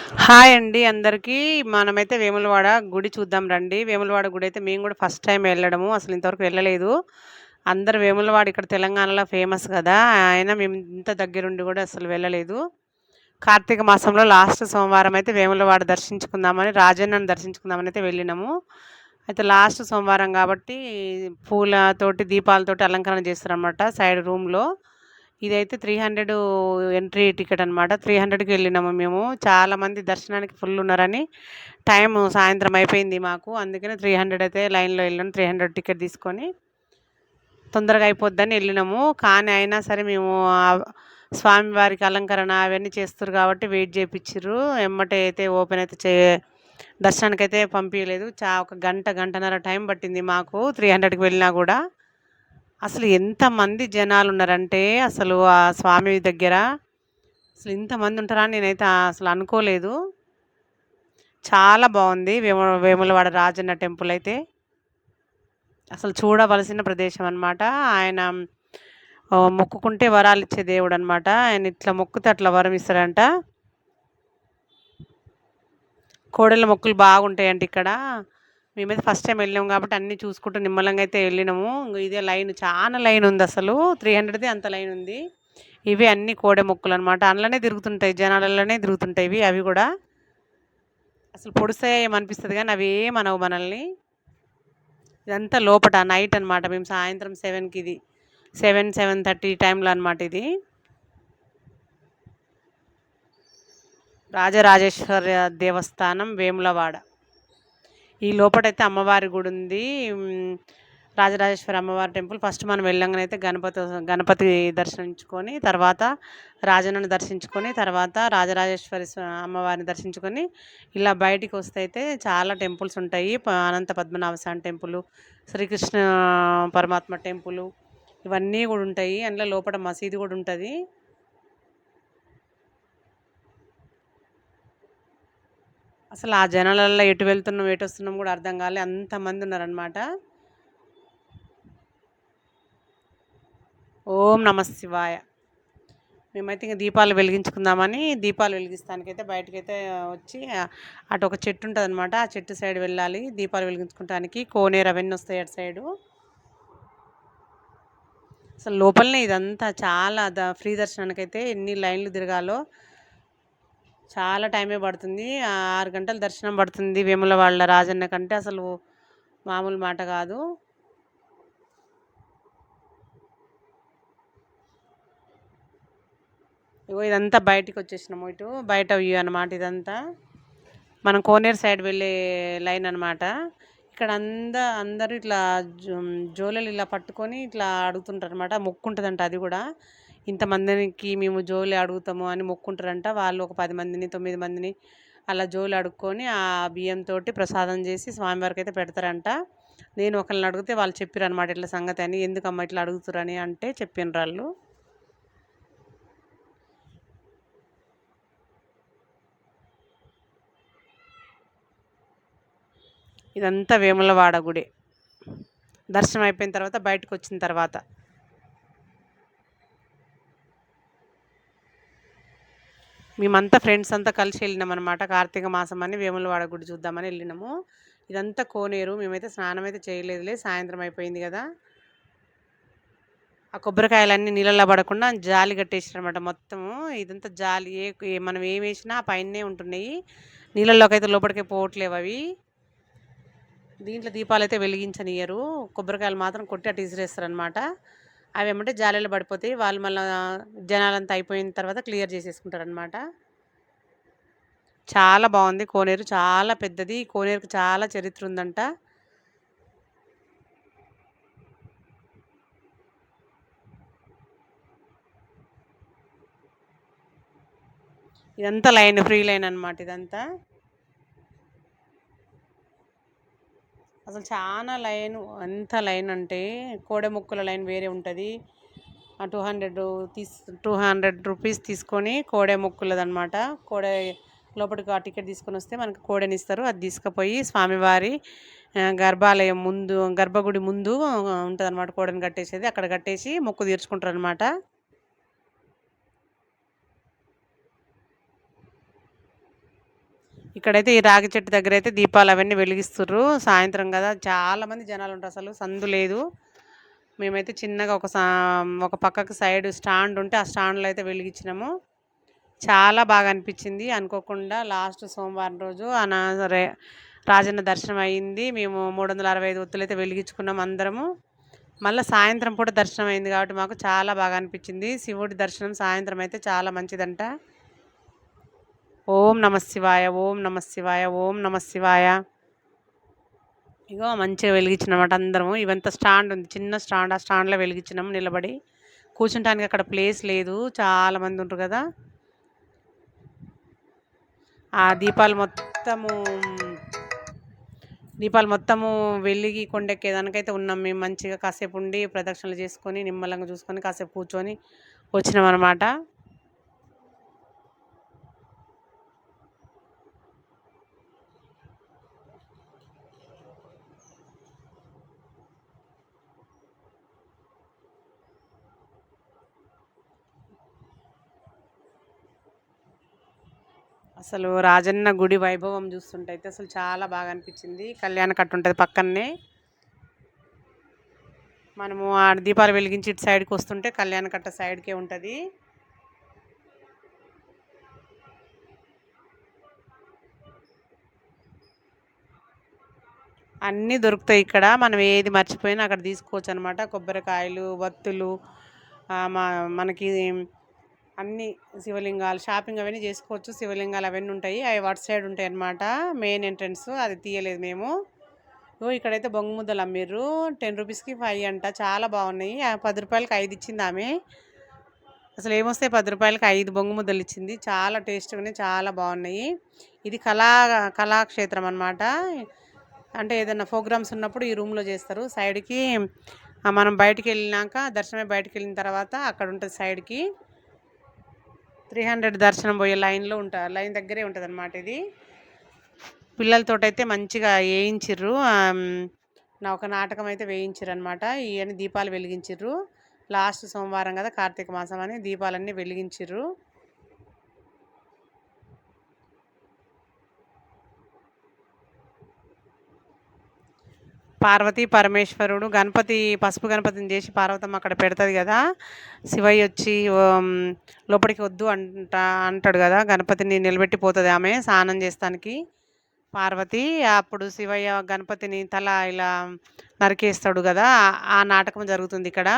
Hi అండి అందరికీ. మనమైతే వేములవాడ గుడి చూద్దాం రండి. వేములవాడ గుడైతే మేము గూడా ఫస్ట్ టైమ్ వెళ్ళడము. అసలు ఇంతవరకు వెళ్ళలేదు. అందరూ వేములవాడ ఇక్కడ తెలంగాణలో ఫేమస్ గదా! అయినా మేము ఇంత దగ్గరుండి గూడా అసలు వెళ్ళలేదు. కార్తీక మాసంలో లాస్ట్ సోమవారం అయితే వేములవాడ దర్శించుకుందామని, రాజన్నను దర్శించుకుందామనైతే వెళ్ళినాము. అయితే లాస్ట్ సోమవారం గాబట్టి పూలతోటి, దీపాలతోటి అలంకరణ చేస్తారనమాట సైడ్ రూమ్‌లో. ఇదైతే 300 ఎంట్రీ టికెట్ అనమాట. 300కి వెళ్ళినాము మేము. చాలామంది దర్శనానికి ఫుల్ ఉన్నారని టైము సాయంత్రం అయిపోయింది మాకు. అందుకని 300 అయితే లైన్‌లో వెళ్ళాం. 300 టికెట్ తీసుకొని తొందరగా అయిపోద్దని వెళ్ళినాము. కానీ అయినా సరే మేము స్వామివారికి అలంకరణ అవన్నీ చేస్తుర్రు కాబట్టి వెయిట్ చేపిచ్చిర్రు. ఎమ్మటే అయితే ఓపెన్ అయితే దర్శనానికైతే పంపియలేదు. ఒక గంట, గంటన్నర టైం పట్టింది మాకు 300కి వెళ్ళినా గూడా. అసలు ఎంతమంది జనాలున్నారంటే, అసలు ఆ స్వామి దగ్గర అసలు ఇంతమంది ఉంటారా అని నేనైతే అసలు అనుకోలేదు. చాలా బావుంది. వేములవాడ రాజన్న టెంపుల్ అయితే. అసలు చూడవలసిన ప్రదేశం అన్నమాట. ఆయన మొక్కుకుంటే వరాలిచ్చే దేవుడన్నమాట. ఆయన ఇట్లా మొక్కుతే అట్లా వరం ఇస్తాడంట. కోడళ్ళ మొక్కులు బాగుంటాయంట ఇక్కడ. మేమైతే ఫస్ట్ టైమ్ వెళ్ళాం కాబట్టి అన్నీ చూసుకుంటూ నిమ్మలంగా అయితే వెళ్ళినాము. ఇదే లైన్ చాలా లైన్ ఉందసలు. 300దే అంత లైన్ ఉంది. ఇవి అన్నీ కోడె మొక్కులనమాట. అందులోనే తిరుగుతుంటాయి. జనాలలోనే తిరుగుతుంటాయి ఇవి. అవి గూడా. అసలు పొడుస్తాయేమనిపిస్తది గానీ అవేమనవు మనల్ని. ఇదంతా లోపట నైట్ అనమాట. మేము సాయంత్రం 7కి ఇది. 7, 7:30 టైంలో అనమాట ఇది. రాజరాజేశ్వర దేవస్థానం వేములవాడ. ఈ లోపటైతే అమ్మవారి గుడుంది. రాజరాజేశ్వరి అమ్మవారి టెంపుల్. ఫస్ట్ మనం వెళ్ళంగానైతే గణపతి దర్శించుకొని, తర్వాత రాజన్నను దర్శించుకొని, తర్వాత రాజరాజేశ్వరి అమ్మవారిని దర్శించుకొని, ఇలా బయటికొస్తే అయితే చాలా టెంపుల్స్ ఉంటాయి. అనంత పద్మనాభ స్వామి టెంపులు, శ్రీకృష్ణ పరమాత్మ టెంపులు ఇవన్నీ గూడా ఉంటాయి. అందులో లోపట మసీదు గూడా ఉంటది. అసలు ఆ జనాలల్లో ఎటు వెళ్తున్నాం, ఎటొస్తున్నాం గూడా అర్థం కాలే. అంతమంది ఉన్నారనమాట. ఓం నమః శివాయ. మేమైతే ఇంక దీపాలు వెలిగించుకుందామని దీపాలు వెలిగిస్తానికైతే బయటకైతే వచ్చి అటు ఒక చెట్టు ఉంటదనమాట. ఆ చెట్టు సైడ్ వెళ్ళాలి దీపాలు వెలిగించుకుంటానికి. కోనేరు అవన్నీ వస్తాయి అటు సైడు. అసలు లోపలనే ఇదంతా చాలా ఫ్రీ దర్శనానికైతే ఎన్ని లైన్లు తిరగాలో చాలా టైమే పడుతుంది. 6 గంటలు దర్శనం పడుతుంది వేములవాడ రాజన్న కంటే. అసలు మామూలు మాట కాదు. ఇగో ఇదంతా బయటికొచ్చేసినాము. ఇటు బయట వ్యూ అనమాట ఇదంతా. మనం కోనేరు సైడ్ వెళ్ళే లైన్ అనమాట. ఇక్కడ అందరూ ఇట్లా జోలెలు ఇలా పట్టుకొని ఇట్లా అడుగుతుంటారనమాట. మొక్కుంటదంట అది గూడా. ఇంతమందికి మేము జోలె అడుగుతాము అని మొక్కుంటారంట. వాళ్ళు ఒక 10 మందిని, 9 మందిని అలా జోలె అడుక్కొని ఆ బియ్యంతోటి ప్రసాదం చేసి స్వామివారికైతే పెడతారంట. నేను ఒకళ్ళని అడిగితే వాళ్ళు చెప్పిరనమాట ఇట్లా సంగతి అని. ఎందుకమ్మా ఇట్లా అడుగుతుర్రని అంటే చెప్పిండ్రాళ్ళు. ఇదంతా వేములవాడ గుడే. దర్శనం అయిపోయిన తర్వాత బయటకొచ్చిన తర్వాత. మేమంతా ఫ్రెండ్స్ అంతా కలిసి వెళ్ళినామనమాట. కార్తీక మాసం అని వేములవాడ గుడి చూద్దామని వెళ్ళినాము. ఇదంతా కోనేరు. మేమైతే స్నానం అయితే చేయలేదులే. సాయంత్రం అయిపోయింది గదా! ఆ కొబ్బరికాయలన్నీ నీళ్ళలో పడకుండా జాలి కట్టేసారనమాట మొత్తము. ఇదంతా జాలి మనం ఏమేసినా పైనే ఉంటున్నాయి. నీళ్ళలోకైతే లోపలికి పోవట్లేవవి. దీంట్లో దీపాలైతే వెలిగించనియ్యరు. కొబ్బరికాయలు మాత్రం కొట్టి అటు ఇసిరేస్తారనమాట. అవి ఏమంటే జాలీలో పడిపోతాయి. వాళ్ళు మళ్ళా జనాలంతా అయిపోయిన తర్వాత క్లియర్ చేసేసుకుంటారనమాట. చాలా బావుంది కోనేరు. చాలా పెద్దది. కోనేరుకి చాలా చరిత్ర ఉందంట. ఇదంతా లైన్ ఫ్రీ లైన్ అనమాట ఇదంతా. అసలు చాలా లైను. ఎంత లైన్ అంటే కోడె ముక్కుల లైన్ వేరే ఉంటది. ఆ 200 రూపీస్ తీసుకొని కోడె ముక్కులదనమాట. కోడె లోపలికి ఆ టికెట్ తీసుకొనొస్తే మనకు కోడెనిస్తారు. అది తీసుకుపోయి స్వామివారి గర్భాలయం ముందు, గర్భగుడి ముందు ఉంటదనమాట కోడెని కట్టేసేది. అక్కడ కట్టేసి మొక్కు తీర్చుకుంటారనమాట. ఇక్కడైతే ఈ రాగి చెట్టు దగ్గర అయితే దీపాలు అవన్నీ వెలిగిస్తుర్రు. సాయంత్రం కదా చాలామంది జనాలు ఉంటారు, అసలు సందు లేదు. మేమైతే చిన్నగా ఒక పక్కకు సైడ్ స్టాండ్ ఉంటే ఆ స్టాండ్లో అయితే వెలిగించినాము. చాలా బాగా అనిపించింది. అనుకోకుండా లాస్ట్ సోమవారం రోజు రాజన్న దర్శనం అయింది. మేము 365 ఒత్తులైతే వెలిగించుకున్నాం అందరము. మళ్ళీ సాయంత్రం పూట దర్శనం అయింది కాబట్టి మాకు చాలా బాగా అనిపించింది. శివుడి దర్శనం సాయంత్రం అయితే చాలా మంచిదంట. ఓం నమ శివాయ, ఓం నమ శివాయ, ఓం నమ శివాయ. ఇగో మంచిగా వెలిగించినమాట అందరము. ఇవంతా స్టాండ్ ఉంది, చిన్న స్టాండ్. ఆ స్టాండ్లో వెలిగించినాము నిలబడి. కూర్చుంటానికి అక్కడ ప్లేస్ లేదు, చాలా మంది ఉంటారు కదా. ఆ దీపాలు మొత్తము వెలిగి కొండెక్కేదానికైతే ఉన్నాం మేము. మంచిగా కాసేపు ఉండి ప్రదక్షిణలు చేసుకొని నిమ్మలంగా చూసుకొని కాసేపు కూర్చొని వచ్చినాం అనమాట. అసలు రాజన్న గుడి వైభవం చూస్తుంటే అయితే అసలు చాలా బాగా అనిపించింది. కళ్యాణ కట్ట ఉంటుంది పక్కనే. మనము ఆ దీపాలు వెలిగించి ఇటు సైడ్కి వస్తుంటే కళ్యాణ కట్ట సైడ్కే ఉంటుంది. అన్నీ దొరుకుతాయి ఇక్కడ. మనం ఏది మర్చిపోయినా అక్కడ తీసుకోవచ్చు అనమాట. కొబ్బరికాయలు, వత్తులు, మనకి అన్నీ శివలింగాలు షాపింగ్ అవన్నీ చేసుకోవచ్చు. శివలింగాలు అవన్నీ ఉంటాయి. అవి వాట్ సైడ్ ఉంటాయి అన్నమాట. మెయిన్ ఎంట్రన్స్ అది తీయలేదు మేము. ఇక్కడైతే బొంగు ముద్దలు అమ్మిర్రు. 10 రూపీస్కి 5 అంట. చాలా బాగున్నాయి. 10 రూపాయలకి 5 ఇచ్చింది ఆమె. అసలు ఏమొస్తాయి 10 రూపాయలకి 5 బొంగు ముద్దలు ఇచ్చింది. చాలా టేస్ట్గా ఉన్నాయి, చాలా బాగున్నాయి. ఇది కళాక్షేత్రం అనమాట. అంటే ఏదైనా ప్రోగ్రామ్స్ ఉన్నప్పుడు ఈ రూమ్లో చేస్తారు. సైడ్కి మనం బయటికి వెళ్ళినాక దర్శనమే బయటికి వెళ్ళిన తర్వాత అక్కడ ఉంటుంది సైడ్కి 300 దర్శనం పోయే లైన్ దగ్గరే ఉంటుంది అనమాట. ఇది పిల్లలతోటైతే మంచిగా వేయించిర్రు. ఒక నాటకం అయితే వేయించిర్రు అనమాట. ఇవన్నీ దీపాలు వెలిగించిర్రు. లాస్ట్ సోమవారం కదా, కార్తీక మాసం అని దీపాలన్నీ వెలిగించిర్రు. పార్వతీ పరమేశ్వరుడు పసుపు గణపతిని చేసి పార్వతమ్మ అక్కడ పెడుతుంది కదా. శివయ్య వచ్చి లోపలికి వద్దు అంటాడు కదా. గణపతిని నిలబెట్టిపోతుంది ఆమె స్నానం చేస్తానికి పార్వతి. అప్పుడు శివయ్య గణపతిని తల ఇలా నరికేస్తాడు కదా. ఆ నాటకం జరుగుతుంది ఇక్కడ.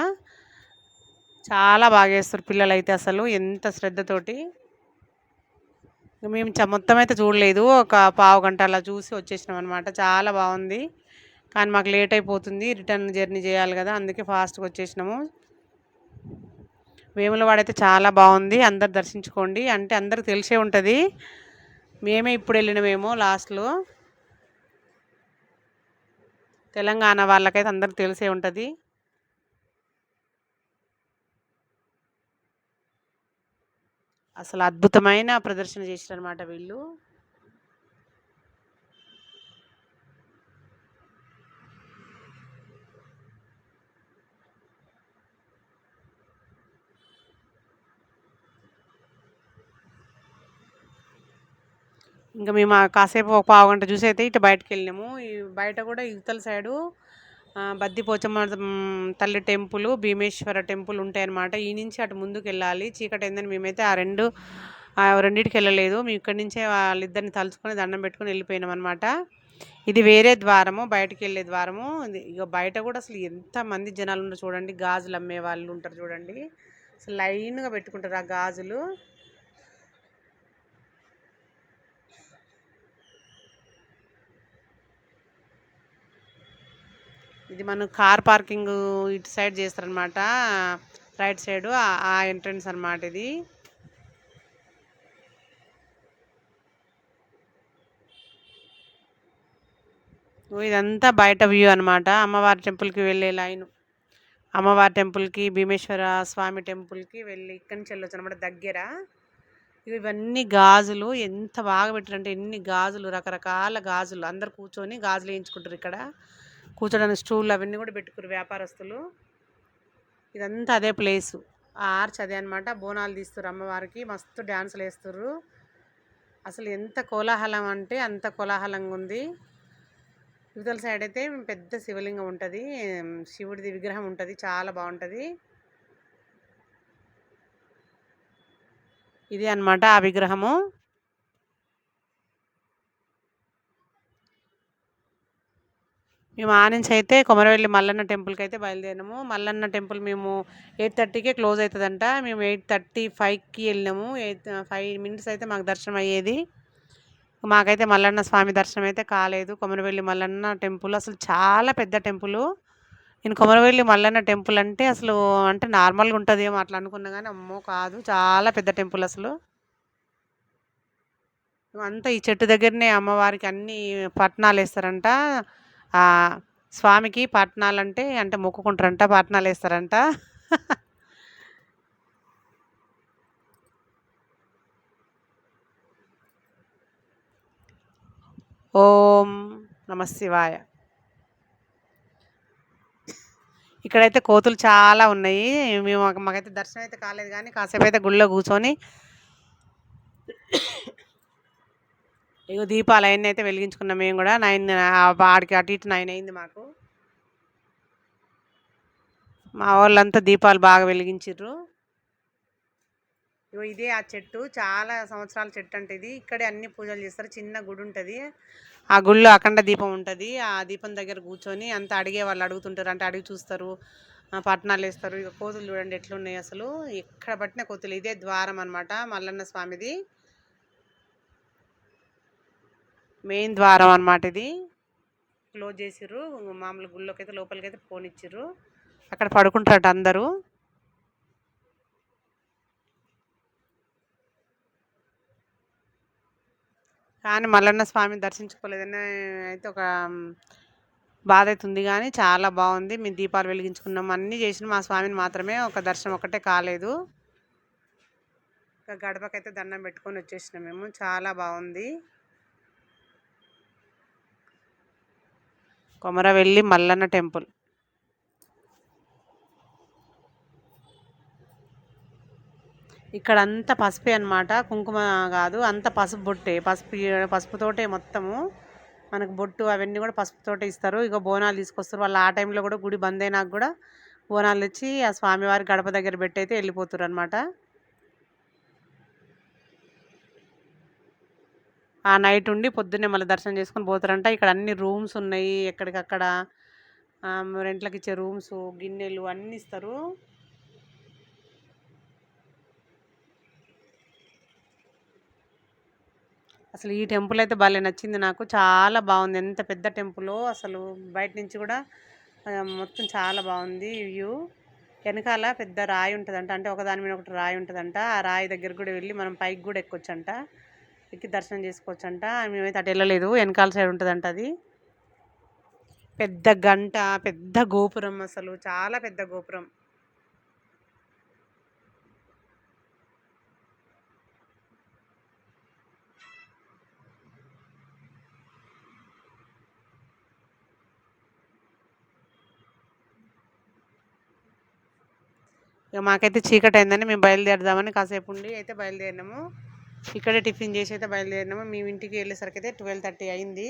చాలా బాగా చేస్తారు పిల్లలైతే, అసలు ఎంత శ్రద్ధతోటి. మేము మొత్తం అయితే చూడలేదు, ఒక పావు గంట అలా చూసి వచ్చేసినాం అనమాట. చాలా బాగుంది. కానీ మాకు లేట్ అయిపోతుంది, రిటర్న్ జర్నీ చేయాలి కదా, అందుకే ఫాస్ట్గా వచ్చేసినాము. వేములవాడ అయితే చాలా బాగుంది. అందరు దర్శించుకోండి. అంటే అందరికి తెలిసే ఉంటుంది. మేమే ఇప్పుడు వెళ్ళినమేమో లాస్ట్లో. తెలంగాణ వాళ్ళకైతే అందరికి తెలిసే ఉంటుంది. అసలు అద్భుతమైన ప్రదర్శన చేశారనమాట వీళ్ళు. ఇంకా మేము కాసేపు ఒక పావు గంట చూసి అయితే ఇటు బయటకు వెళ్ళినాము. ఈ బయట కూడా ఇవతల సైడు బద్దిపోచమ్మ తల్లి టెంపుల్, భీమేశ్వర టెంపుల్ ఉంటాయన్నమాట. ఈ నుంచి అటు ముందుకు వెళ్ళాలి. చీకటి అయిందని మేమైతే రెండింటికి వెళ్ళలేదు. మేము ఇక్కడి నుంచే వాళ్ళిద్దరిని తలుచుకొని దండం పెట్టుకొని వెళ్ళిపోయినాం అనమాట. ఇది వేరే ద్వారము, బయటకు వెళ్ళే ద్వారము. ఇక బయట కూడా అసలు ఎంతమంది జనాలు ఉన్నారు చూడండి. గాజులు అమ్మే వాళ్ళు ఉంటారు చూడండి, అసలు లైన్గా పెట్టుకుంటారు ఆ గాజులు. ఇది మనం కార్ పార్కింగ్ ఇటు సైడ్ చేస్తారనమాట, రైట్ సైడ్ ఆ ఎంట్రన్స్ అనమాట ఇది. ఇదంతా బయట వ్యూ అనమాట. అమ్మవారి టెంపుల్కి వెళ్ళే లైన్. అమ్మవారి టెంపుల్కి, భీమేశ్వర స్వామి టెంపుల్కి వెళ్ళి ఇక్కడి నుంచి వెళ్ళొచ్చు అనమాట దగ్గర. ఇవన్నీ గాజులు ఎంత బాగా పెట్టారంటే, ఎన్ని గాజులు, రకరకాల గాజులు. అందరు కూర్చొని గాజులు వేయించుకుంటారు ఇక్కడ. కూర్చోడానికి స్టూల్ అవన్నీ కూడా పెట్టుకురు వ్యాపారస్తులు. ఇదంతా అదే ప్లేసు. ఆ ఆర్చ్ అదే అనమాట. బోనాలు తీస్తారు అమ్మవారికి, మస్తు డ్యాన్సులు వేస్తారు. అసలు ఎంత కోలాహలం అంటే అంత కోలాహలంగా ఉంది. ఇవతల సైడ్ అయితే పెద్ద శివలింగం ఉంటది. శివుడిది విగ్రహం ఉంటది. చాలా బావుంటది. ఇది అన్నమాట ఆ విగ్రహము. మేము నుంచి అయితే కొమరవెల్లి మల్లన్న టెంపుల్‌కైతే బయలుదేరినాము. మల్లన్న టెంపుల్ మేము 8:30కే క్లోజ్ అయితదంట. మేము 8:35కి ఎళ్ళినాము. 5 మినిట్స్ అయితే మాకు దర్శనం అయ్యేది. మాకైతే మల్లన్న స్వామి దర్శనం అయితే కాలేదు. కొమరవెల్లి మల్లన్న టెంపుల్ అసలు చాలా పెద్ద టెంపులు. నేను కొమరవెల్లి మల్లన్న టెంపుల్ అంటే అసలు అంటే నార్మల్‌గా ఉంటదేమో అట్లా అనుకున్నా గానీ, అమ్మో! కాదు చాలా పెద్ద టెంపుల్ అసలు. అంతా ఈ చెట్టు దగ్గరనే అమ్మవారికి అన్నీ పట్నాలేస్తారంట. ఆహ్, స్వామికి పట్నాలంటే మొక్కుకుంటారంట. పట్నాలేస్తారంట. ఓం నమః శివాయ. ఇక్కడైతే కోతులు చాలా ఉన్నాయి. మాకైతే దర్శనం అయితే కాలేదు గానీ, కాసేపయితే గుడిలో కూర్చొని ఇగో దీపాలు అయన్నయితే వెలిగించుకున్నాం మేము గూడా. 9 ఆడికి అటు ఇటు 9 అయింది మాకు. మా వోళ్ళంతా దీపాలు బాగా వెలిగించిర్రు. ఇగో ఇదే ఆ చెట్టు. చాలా సంవత్సరాల చెట్టంట ఇది. ఇక్కడే అన్ని పూజలు చేస్తారు. చిన్న గుడుంటది. ఆ గుడిలో అఖండ దీపం ఉంటది. ఆ దీపం దగ్గర కూర్చొని అంతా అడిగేవాళ్ళు అడుగుతుంటారు. అంటే అడిగి చూస్తారు. పట్నాలేస్తారు. ఇగ కోతులు చూడండి ఎట్లున్నాయి అసలు. ఎక్కడ పట్టినా కోతులు. ఇదే ద్వారం అన్నమాట మల్లన్న స్వామిది. మెయిన్ ద్వారం అన్నమాట ఇది. క్లోజ్ చేసిర్రు. మామూలు గుళ్ళోకైతే లోపలికైతే పోనిచ్చిర్రు. అక్కడ పడుకుంటారట అందరూ. కానీ మల్లన్న స్వామిని దర్శించుకోలేదని అయితే ఒక బాధ అయితుంది గానీ చాలా బాగుంది. మేము దీపాలు వెలిగించుకున్నాం. అన్నీ చేసినాం. మా స్వామిని మాత్రమే ఒక దర్శనం ఒక్కటే కాలేదు. గడపకైతే దండం పెట్టుకొని వచ్చేసినాం మేము. చాలా బాగుంది. కొమరవెల్లి మల్లన్న టెంపుల్. ఇక్కడంతా పసుపే అన్నమాట. కుంకుమ గాదు. అంతా పసుపు బొట్టే. పసుపుతోటే మొత్తము. మనకు బొట్టు అవన్నీ గూడా పసుపుతోటే ఇస్తారు. ఇగ బోనాలు తీసుకొస్తారు. వాళ్ళు ఆ టైంలో గూడా గుడి బందయినాక గూడా బోనాలు తెచ్చి ఆ స్వామివారి గడప దగ్గర పెట్టయితే యెళ్ళిపోతుర్రనమాట. ఆ నైట్ ఉండి పొద్దున్నే మళ్ళీ దర్శనం చేసుకొని పోతారంట. ఇక్కడ అన్ని రూమ్స్ ఉన్నాయి. ఎక్కడికక్కడ రెంట్లకిచ్చే రూమ్సు, గిన్నెలు అన్నీ ఇస్తారు. అసలు ఈ టెంపుల్ అయితే భలే నచ్చింది నాకు. చాలా బాగుంది. ఎంత పెద్ద టెంపులో అసలు బయట నుంచి కూడా మొత్తం చాలా బాగుంది వ్యూ. వెనకాల పెద్ద రాయి ఉంటుందంట. అంటే ఒకదాని మీద ఒకటి రాయి ఉంటుందంట. ఆ రాయి దగ్గర కూడా వెళ్ళి మనం పైకి కూడా ఎక్కొచ్చంట. ఎక్కి దర్శనం చేసుకోవచ్చంట. మేమైతే అటు వెళ్ళలేదు. వెనకాల సైడ్ ఉంటుందంట అది. పెద్ద గంట, పెద్ద గోపురం అసలు చాలా పెద్ద గోపురం. ఇక మాకైతే చీకటి అయిందని మేము బయలుదేరదామని కాసేపు ఉండి అయితే బయలుదేరినాము. ఇక్కడే టిఫిన్ చేసి అయితే బయలుదేరినాము. మేము ఇంటికి వెళ్ళేసరికి అయితే 12:30 అయింది.